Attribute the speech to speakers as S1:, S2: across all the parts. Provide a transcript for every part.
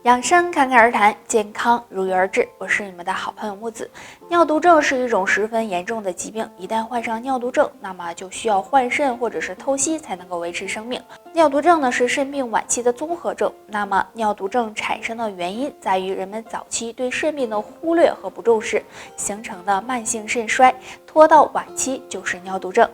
S1: 养生侃侃而谈，健康如约而至。我是你们的好朋友木子。尿毒症是一种十分严重的疾病，一旦患上尿毒症，那么就需要换肾或者是透析才能够维持生命。尿毒症呢是肾病晚期的综合症。那么尿毒症产生的原因在于人们早期对肾病的忽略和不重视，形成的慢性肾衰，拖到晚期就是尿毒症。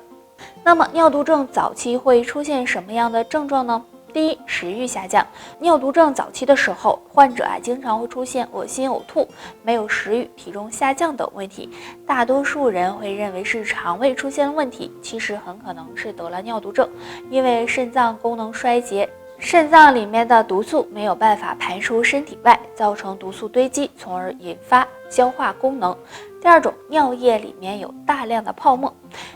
S1: 那么尿毒症早期会出现什么样的症状呢？第一，食欲下降。尿毒症早期的时候，患者经常会出现恶心、呕吐、没有食欲、体重下降等问题。大多数人会认为是肠胃出现了问题，其实很可能是得了尿毒症，因为肾脏功能衰竭，肾脏里面的毒素没有办法排出身体外，造成毒素堆积，从而引发消化功能。第二种，尿液里面有大量的泡沫。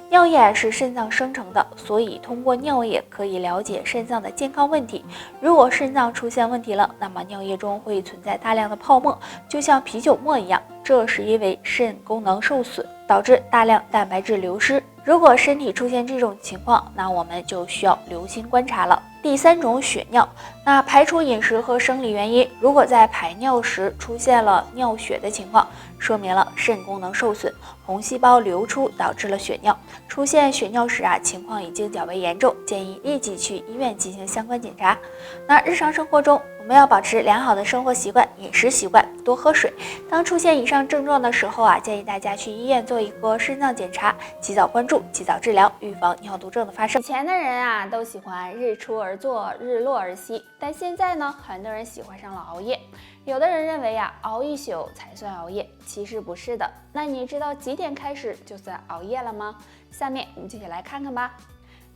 S1: 尿液是肾脏生成的，所以通过尿液可以了解肾脏的健康问题。如果肾脏出现问题了，那么尿液中会存在大量的泡沫，就像啤酒沫一样，这是因为肾功能受损，导致大量蛋白质流失。如果身体出现这种情况，那我们就需要留心观察了。第三种，血尿。那排除饮食和生理原因，如果在排尿时出现了尿血的情况，说明了肾功能受损，红细胞流出导致了血尿。出现血尿时情况已经较为严重，建议立即去医院进行相关检查。那日常生活中，我们要保持良好的生活习惯、饮食习惯，多喝水。当出现以上症状的时候建议大家去医院做一个肾脏检查，及早关注，及早治疗，预防尿毒症的发生。
S2: 以前的人都喜欢日出而作，日落而息，但现在呢，很多人喜欢上了熬夜。有的人认为熬一宿才算熬夜，其实不是的。那你知道几点开始就算熬夜了吗？下面我们就一起来看看吧。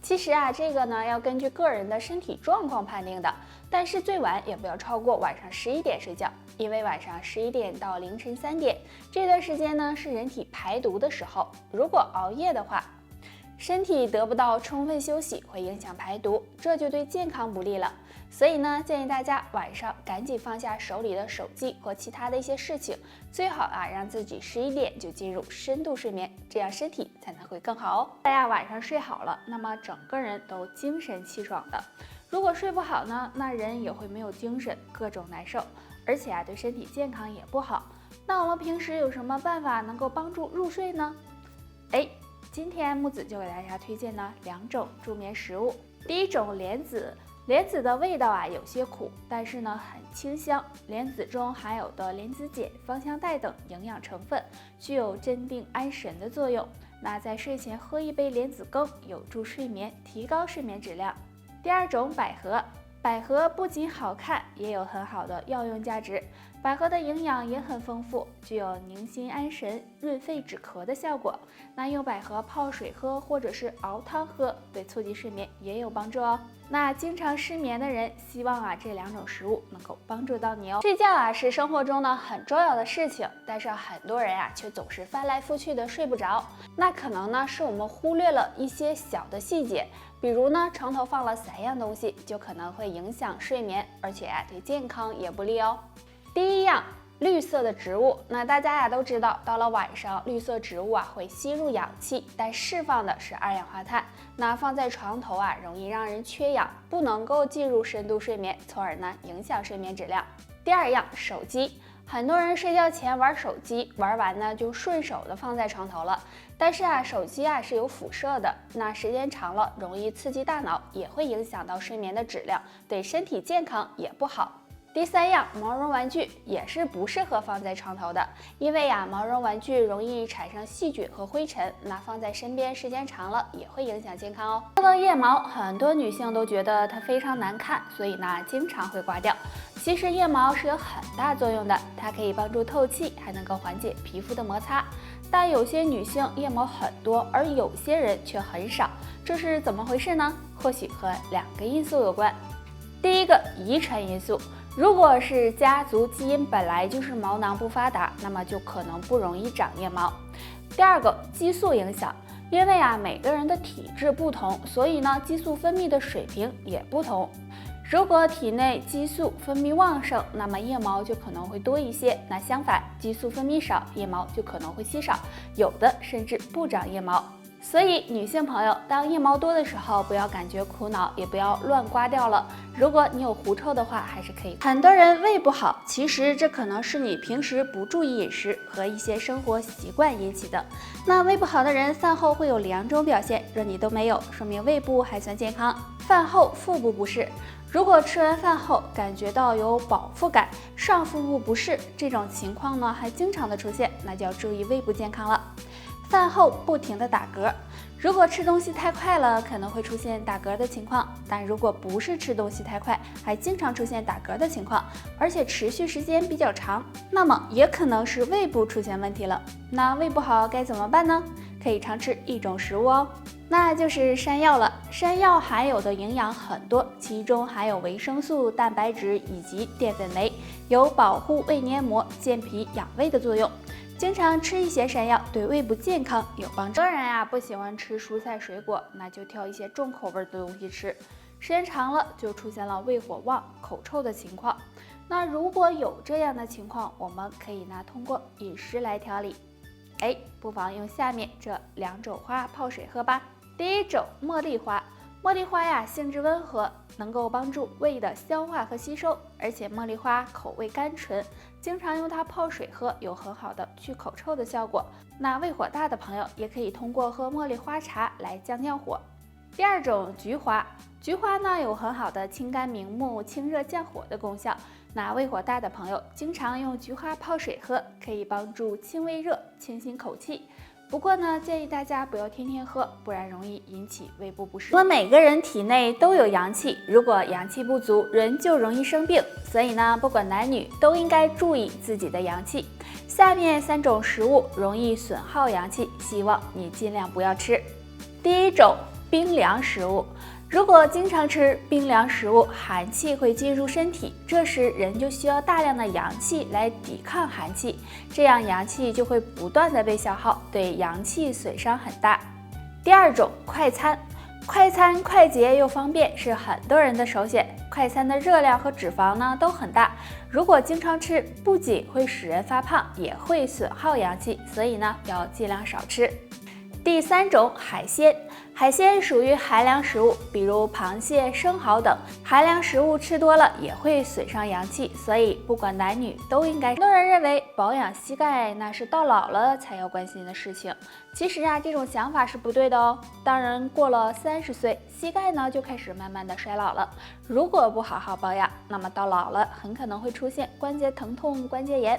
S2: 其实这个呢要根据个人的身体状况判定的，但是最晚也不要超过晚上11点睡觉，因为晚上11点到凌晨3点这段时间呢是人体排毒的时候，如果熬夜的话，身体得不到充分休息，会影响排毒，这就对健康不利了。所以呢，建议大家晚上赶紧放下手里的手机和其他的一些事情，最好让自己11点就进入深度睡眠，这样身体才能会更好哦。大家晚上睡好了，那么整个人都精神气爽的。如果睡不好呢，那人也会没有精神，各种难受，而且对身体健康也不好。那我们平时有什么办法能够帮助入睡呢？今天木子就给大家推荐呢2种助眠食物。第一种，莲子。莲子的味道有些苦，但是呢很清香。莲子中含有的莲子碱、芳香苷等营养成分，具有镇定安神的作用。那在睡前喝一杯莲子羹，有助睡眠，提高睡眠质量。第二种，百合。百合不仅好看，也有很好的药用价值。百合的营养也很丰富，具有宁心安神、润肺止咳的效果。那用百合泡水喝，或者是熬汤喝，对促进睡眠也有帮助哦。那经常失眠的人，希望这2种食物能够帮助到你哦。睡觉是生活中呢很重要的事情，但是很多人却总是翻来覆去的睡不着。那可能呢是我们忽略了一些小的细节，比如呢床头放了3样东西，就可能会影响睡眠，而且对健康也不利哦。第一样，绿色的植物。那大家都知道，到了晚上，绿色植物会吸入氧气，但释放的是二氧化碳。那放在床头容易让人缺氧，不能够进入深度睡眠，从而呢影响睡眠质量。第二样，手机。很多人睡觉前玩手机，玩完呢就顺手的放在床头了。但是手机是有辐射的，那时间长了容易刺激大脑，也会影响到睡眠的质量，对身体健康也不好。第三样，毛绒玩具也是不适合放在床头的，因为毛绒玩具容易产生细菌和灰尘，那放在身边时间长了也会影响健康哦。说到腋毛，很多女性都觉得它非常难看，所以呢经常会刮掉。其实腋毛是有很大作用的，它可以帮助透气，还能够缓解皮肤的摩擦。但有些女性腋毛很多，而有些人却很少，这是怎么回事呢？或许和2个因素有关。第一个，遗传因素。如果是家族基因本来就是毛囊不发达，那么就可能不容易长腋毛。第二个，激素影响。因为每个人的体质不同，所以呢激素分泌的水平也不同。如果体内激素分泌旺盛，那么腋毛就可能会多一些。那相反，激素分泌少，腋毛就可能会稀少，有的甚至不长腋毛。所以女性朋友，当腋毛多的时候，不要感觉苦恼，也不要乱刮掉了。如果你有狐臭的话，还是可以。很多人胃不好，其实这可能是你平时不注意饮食和一些生活习惯引起的。那胃不好的人饭后会有2种表现，若你都没有，说明胃部还算健康。饭后腹部不适，如果吃完饭后感觉到有饱腹感、上腹部不适这种情况呢，还经常的出现，那就要注意胃部健康了。饭后不停的打嗝，如果吃东西太快了，可能会出现打嗝的情况；但如果不是吃东西太快，还经常出现打嗝的情况，而且持续时间比较长，那么也可能是胃部出现问题了。那胃不好该怎么办呢？可以常吃一种食物哦，那就是山药了。山药含有的营养很多，其中含有维生素、蛋白质以及淀粉酶，有保护胃黏膜、健脾养胃的作用。经常吃一些山药对胃部健康有帮助。很多人呀不喜欢吃蔬菜水果，那就挑一些重口味的东西吃，时间长了就出现了胃火旺、口臭的情况。那如果有这样的情况，我们可以通过饮食来调理。不妨用下面这2种花泡水喝吧。第一种茉莉花，茉莉花呀性质温和，能够帮助胃的消化和吸收，而且茉莉花口味甘醇，经常用它泡水喝，有很好的去口臭的效果。那胃火大的朋友也可以通过喝茉莉花茶来降火。第2种菊花，菊花呢有很好的清肝明目、清热降火的功效。那胃火大的朋友经常用菊花泡水喝，可以帮助清胃热、清新口气。不过呢，建议大家不要天天喝，不然容易引起胃部不适。我们每个人体内都有阳气，如果阳气不足，人就容易生病。所以呢，不管男女都应该注意自己的阳气。下面3种食物容易损耗阳气，希望你尽量不要吃。第1种，冰凉食物。如果经常吃冰凉食物，寒气会进入身体，这时人就需要大量的阳气来抵抗寒气，这样阳气就会不断的被消耗，对阳气损伤很大。第2种，快餐。快餐快捷又方便，是很多人的首选。快餐的热量和脂肪呢都很大，如果经常吃，不仅会使人发胖，也会损耗阳气，所以呢要尽量少吃。第3种，海鲜。海鲜属于寒凉食物，比如螃蟹、生蚝等。寒凉食物吃多了也会损伤阳气，所以不管男女都应该。很多人认为保养膝盖那是到老了才要关心的事情，其实这种想法是不对的哦。当人过了30岁，膝盖呢就开始慢慢的衰老了。如果不好好保养，那么到老了很可能会出现关节疼痛、关节炎。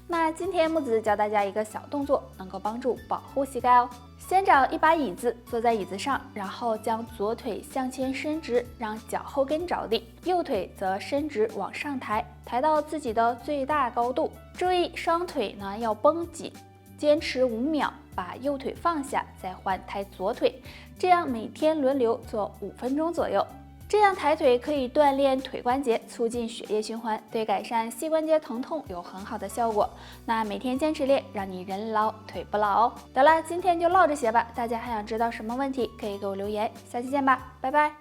S2: 那今天木子教大家一个小动作，能够帮助保护膝盖哦。先找一把椅子，坐在椅子上，然后将左腿向前伸直，让脚后跟着地，右腿则伸直往上抬，抬到自己的最大高度。注意双腿呢要绷紧，坚持5秒，把右腿放下，再换抬左腿，这样每天轮流做5分钟左右。这样抬腿可以锻炼腿关节，促进血液循环，对改善膝关节疼痛有很好的效果。那每天坚持练，让你人老腿不老哦。得了，今天就唠这些吧。大家还想知道什么问题，可以给我留言。下期见吧，拜拜。